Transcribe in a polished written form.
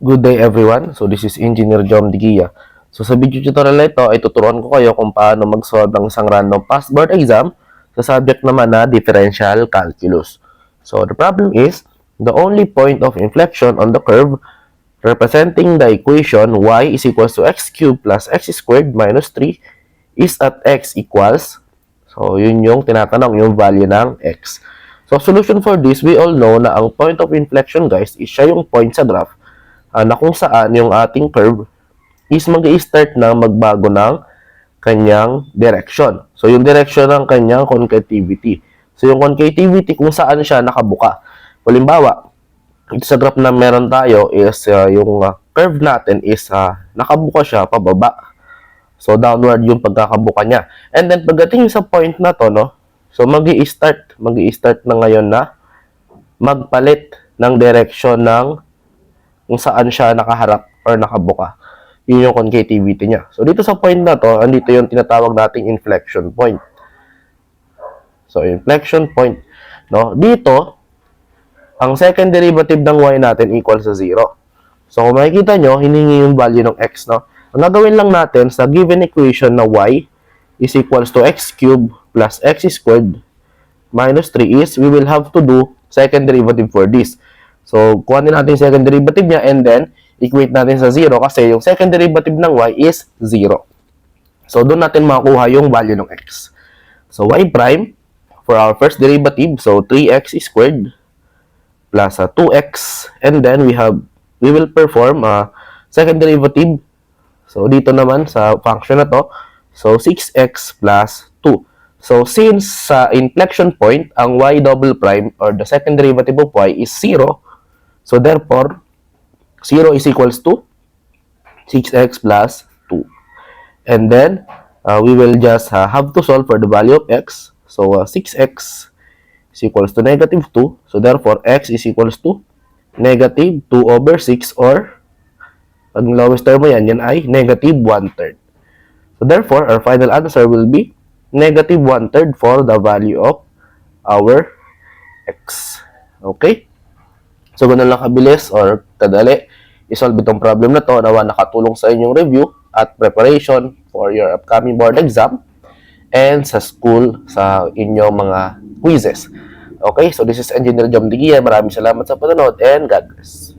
Good day everyone. So this is Engineer Jom Digia. So sa video tutorial na ito ay tuturuan ko kayo kung paano mag-solve ng isang random past board exam sa subject naman na differential calculus. So the problem is, the only point of inflection on the curve representing the equation y is equals to x cubed plus x squared minus 3 is at x equals, so yun yung tinatanong, yung value ng x. So solution for this, we all know na ang point of inflection guys is siya yung point sa graph na kung saan yung ating curve is mag-i-start na magbago ng kanyang direction. So, yung direction ng kanyang concavity. So, yung concavity kung saan siya nakabuka. Halimbawa, ito sa graph na meron tayo is yung curve natin is nakabuka siya pababa. So, downward yung pagkakabuka niya. And then, pagdating sa point na to, no, so mag-i-start na ngayon na magpalit ng direction ng kung saan siya nakaharap or nakabuka. Yun yung concavity niya. So, dito sa point na to, andito yung tinatawag nating inflection point. So, inflection point. No? Dito, ang second derivative ng y natin equals sa 0. So, kung makikita nyo, hiningi yung value ng x. No? Ang gagawin lang natin sa given equation na y is equals to x cubed plus x squared minus 3 is, we will have to do second derivative for this. So, kuhanin natin yung second derivative niya and then equate natin sa 0 kasi yung second derivative ng y is 0. So, doon natin makuha yung value ng x. So, y prime for our first derivative, so 3x squared plus 2x and then we will perform second derivative. So, dito naman sa function na to, so 6x plus 2. So, since sa inflection point, ang y double prime or the second derivative of y is 0, so therefore, 0 is equals to 6x plus 2. And then, we will just have to solve for the value of x. So, 6x is equals to negative 2. So, therefore, x is equals to negative 2 over 6 or, pag lowest term mo yan ay negative 1/3. So, therefore, our final answer will be negative 1/3 for the value of our x. Okay? So, ganun lang kabilis or kadali isolve itong problem na to. Nawa nakatulong sa inyong review at preparation for your upcoming board exam and sa school sa inyong mga quizzes. Okay? So, this is Engineer Jom Digia. Maraming salamat sa panonood and God bless.